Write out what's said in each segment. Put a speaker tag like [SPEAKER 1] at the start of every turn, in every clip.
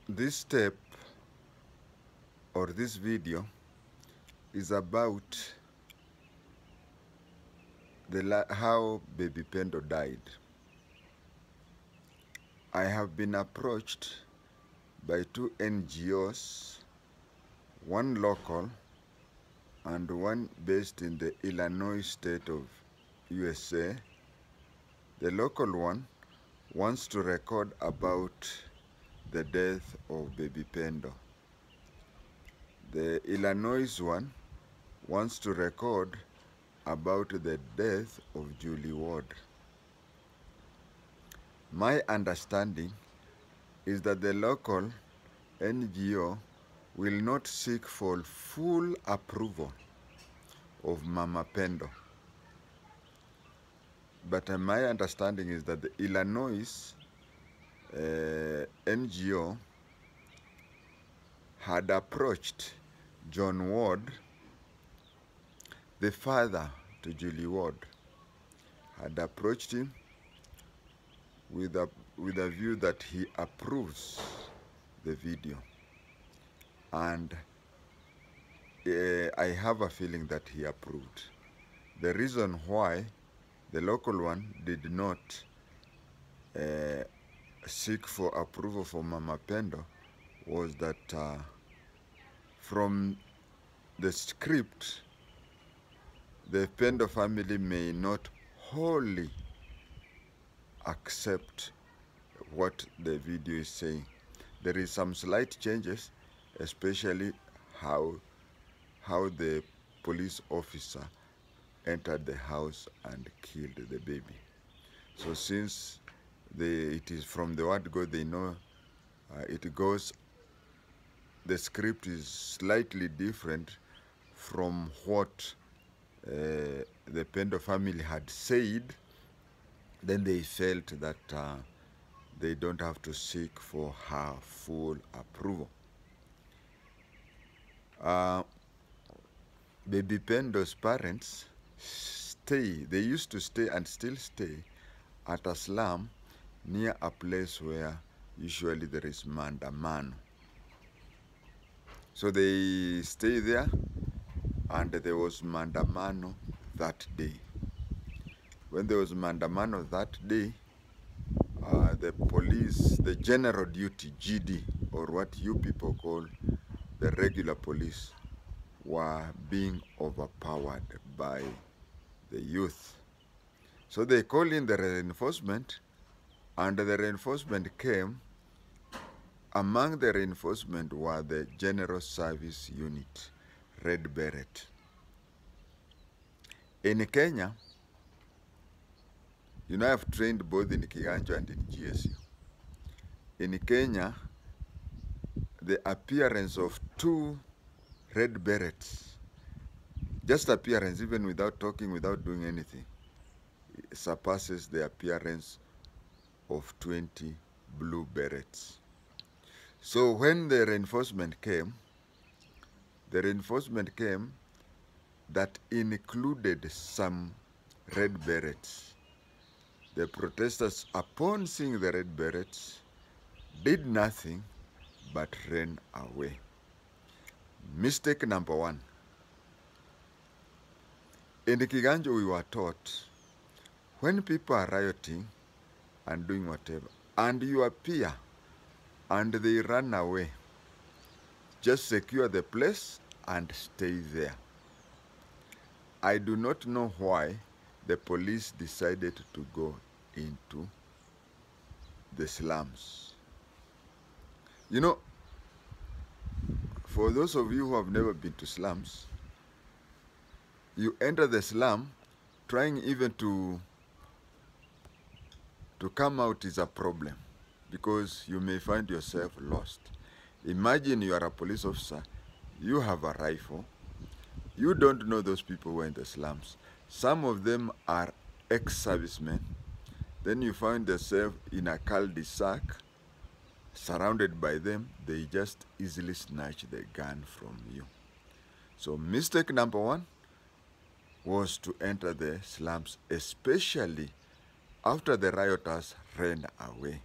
[SPEAKER 1] This step or this video is about how baby Pendo died. I have been approached by two NGOs, one local and one based in the Illinois state of USA. The local one wants to record about the death of baby Pendo. The Illinois one wants to record about the death of Julie Ward. My understanding is that the local NGO will not seek for full approval of Mama Pendo. But my understanding is that the Illinois NGO had approached John Ward, the father to Julie Ward, had approached him with a view that he approves the video. And I have a feeling that he approved. The reason why the local one did not seek for approval for Mama Pendo was that from the script, the Pendo family may not wholly accept what the video is saying. There is some slight changes, especially how the police officer entered the house and killed the baby. So since it is from the word go, they know it goes, the script is slightly different from what the Pendo family had said. Then they felt that they don't have to seek for her full approval. Baby Pendo's parents they used to stay and still stay at a slum near a place where usually there is mandamano. So they stay there, and there was mandamano that day. When there was mandamano that day, the police, the general duty, GD, or what you people call the regular police, were being overpowered by the youth. So they called in the reinforcement, and the reinforcement came. Among the reinforcement were the General Service Unit, Red Beret. In Kenya, you know, I've trained both in Kiganjo and in GSU. In Kenya, the appearance of two Red Berets, just appearance, even without talking, without doing anything, surpasses the appearance of 20 Blue Berets. So when the reinforcement came that included some Red Berets. The protesters, upon seeing the Red Berets, did nothing but ran away. Mistake number one. In the Kiganjo, we were taught, when people are rioting and doing whatever, and you appear and they run away, just secure the place and stay there. I do not know why the police decided to go into the slums. You know, for those of you who have never been to slums, you enter the slum, trying even to come out is a problem, because you may find yourself lost. Imagine you are a police officer, you have a rifle, you don't know those people who are in the slums. Some of them are ex-servicemen. Then you find yourself in a cul-de-sac, surrounded by them. They just easily snatch the gun from you. So mistake number one was to enter the slums, especially after the rioters ran away.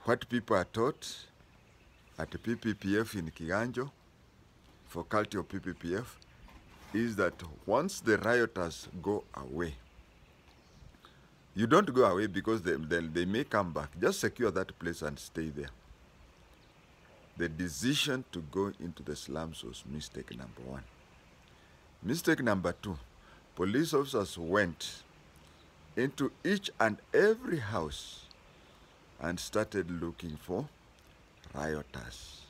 [SPEAKER 1] what people are taught at PPPF in Kiganjo, faculty of PPPF, is that once the rioters go away, you don't go away because they may come back. Just secure that place and stay there. The decision to go into the slums was mistake number one. Mistake number two, police officers went into each and every house and started looking for rioters.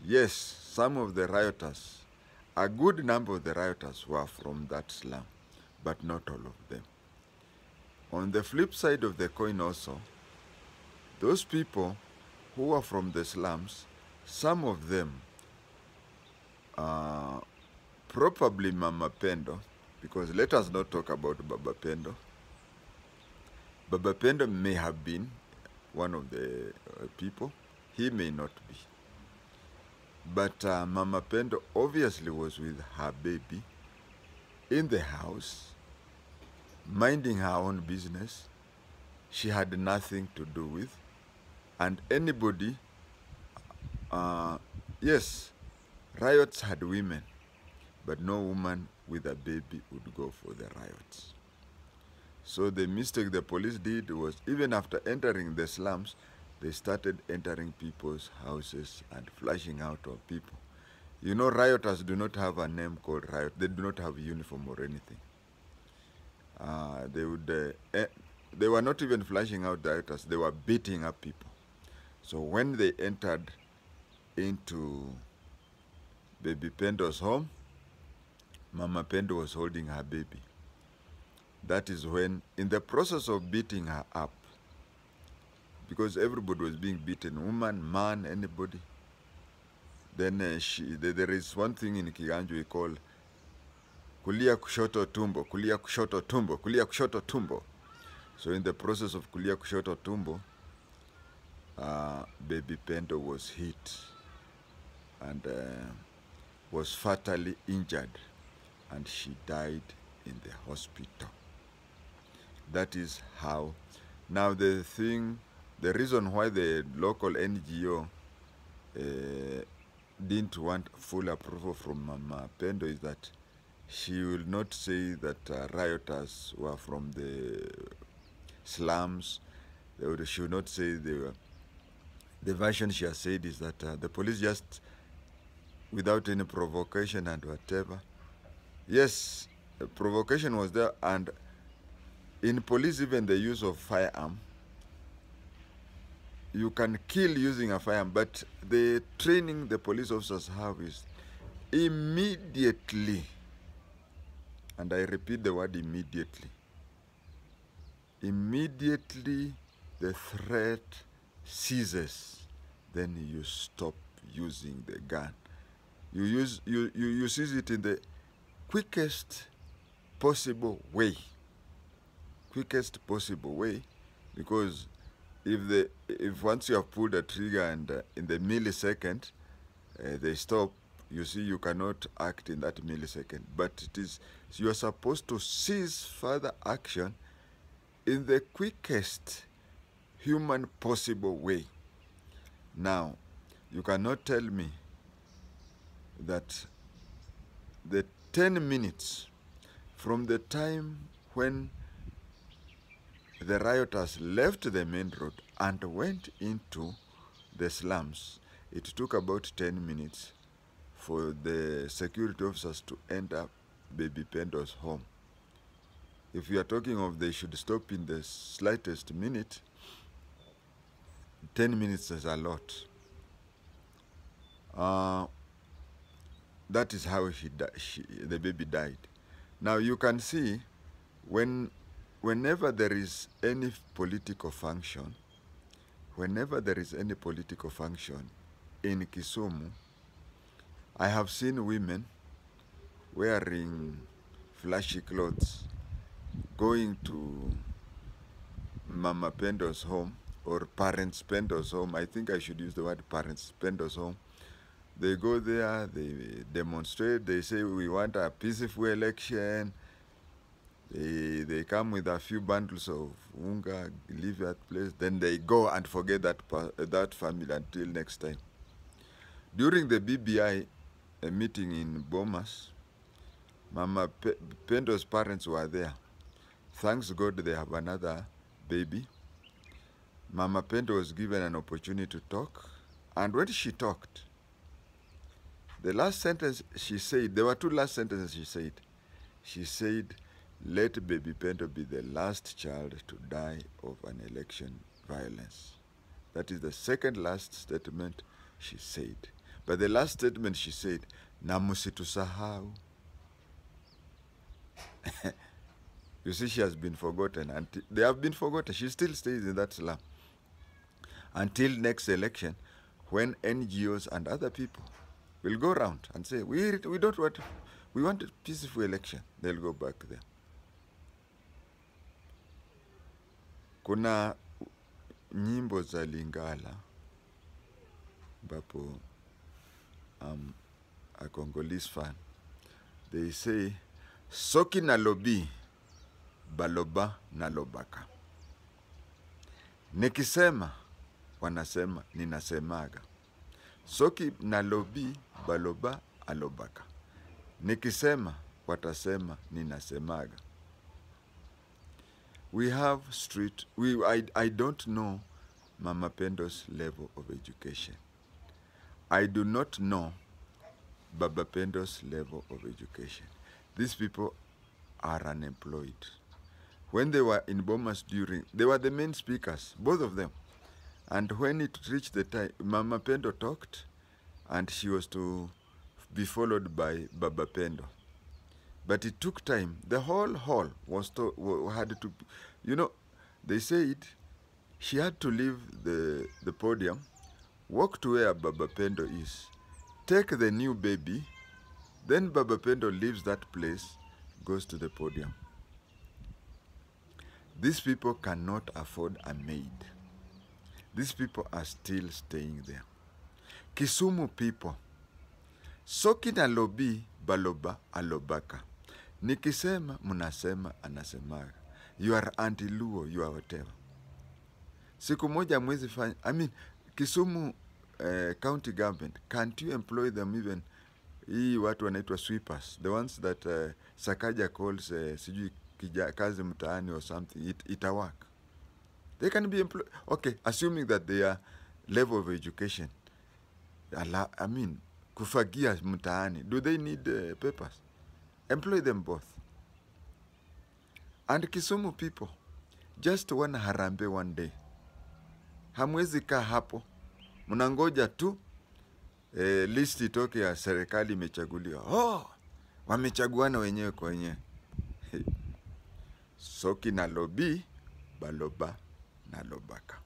[SPEAKER 1] Yes, some of the rioters, a good number of the rioters were from that slum, but not all of them. On the flip side of the coin also, those people who are from the slums, some of them, probably Mama Pendo, because let us not talk about Baba Pendo. Baba Pendo may have been one of the people, he may not be. But Mama Pendo obviously was with her baby in the house, minding her own business. She had nothing to do with. And anybody, yes, riots had women, but no woman with a baby would go for the riots. So the mistake the police did was, even after entering the slums, they started entering people's houses and flashing out of people. You know, rioters do not have a name called riot. They do not have a uniform or anything. They were not even flashing out the rioters. They were beating up people. So when they entered into baby Pendo's home, Mama Pendo was holding her baby. That is when, in the process of beating her up, because everybody was being beaten, woman, man, anybody, then there is one thing in Kiganjo we call kulia kushoto tumbo, kulia kushoto tumbo, kulia kushoto tumbo. So in the process of kulia kushoto tumbo, baby Pendo was hit and was fatally injured, and she died in the hospital. That is how. Now the reason why the local NGO didn't want full approval from Mama Pendo is that she will not say that rioters were from the slums. She will not say they were. The version she has said is that the police just, without any provocation and whatever. Yes, the provocation was there, and in police, even the use of firearm, you can kill using a firearm, but the training the police officers have is immediately, and I repeat the word immediately, immediately the threat ceases, then you stop using the gun. You seize it in the quickest possible way. Quickest possible way, because if once you have pulled the trigger and in the millisecond they stop, you see, you cannot act in that millisecond. But it is, you are supposed to cease further action in the quickest human possible way. Now, you cannot tell me that the 10 minutes from the time when the rioters left the main road and went into the slums, it took about 10 minutes for the security officers to enter baby Pendo's home. If we are talking of they should stop in the slightest minute, 10 minutes is a lot. That is how the baby died. Now you can see, whenever there is any political function, in Kisumu, I have seen women wearing flashy clothes, going to Mama Pendo's home, or Parents Pendo's home. I think I should use the word Parents Pendo's home. They go there, they demonstrate, they say we want a peaceful election. They come with a few bundles of unga, leave that place, then they go and forget that family until next time. During the BBI meeting in Bomas, Mama Pendo's parents were there. Thanks God they have another baby. Mama Pendo was given an opportunity to talk, and when she talked, the last sentence she said, there were two last sentences she said. She said, "Let baby Pendo be the last child to die of an election violence." That is the second last statement she said. But the last statement she said, "Na musitusahau." You see, she has been forgotten, and they have been forgotten. She still stays in that slum until next election, when NGOs and other people will go around and say, we don't want, we want a peaceful election. They'll go back there. Kuna nyimbo za Lingala, ambapo a Congolese fan. They say, "Soki na lobi, baloba na lobaka. Nikisema, wanasema, ninasemaga. Soki na lobi, baloba, alobaka. Nikisema, watasema, ninasemaga." We have I don't know Mama Pendo's level of education. I do not know Baba Pendo's level of education. These people are unemployed. When they were in Bomas they were the main speakers, both of them. And when it reached the time, Mama Pendo talked, and she was to be followed by Baba Pendo. But it took time. The whole hall had to, they said she had to leave the podium, walk to where Baba Pendo is, take the new baby, then Baba Pendo leaves that place, goes to the podium. These people cannot afford a maid. These people are still staying there. Kisumu people, soki na lobi, baloba, alobaka. Nikisema, munasema, anasemaga. You are anti-Luo, you are whatever. Siku moja mwezi fanya, Kisumu county government, can't you employ them even, hii watu wanaitwa sweepers, the ones that Sakaja calls sijui kazi mtaani or something, it'a work. They can be employed. Okay, assuming that their level of education, kufagia mtaani, do they need papers? Employ them both. And Kisumu people, just one harambe one day. Hamwezi kaa hapo, mnangoja tu list itoke ya serikali imechaguliwa. Wamechaguana wenyewe kwa wenyewe. Soki na lobi, baloba na lobaka.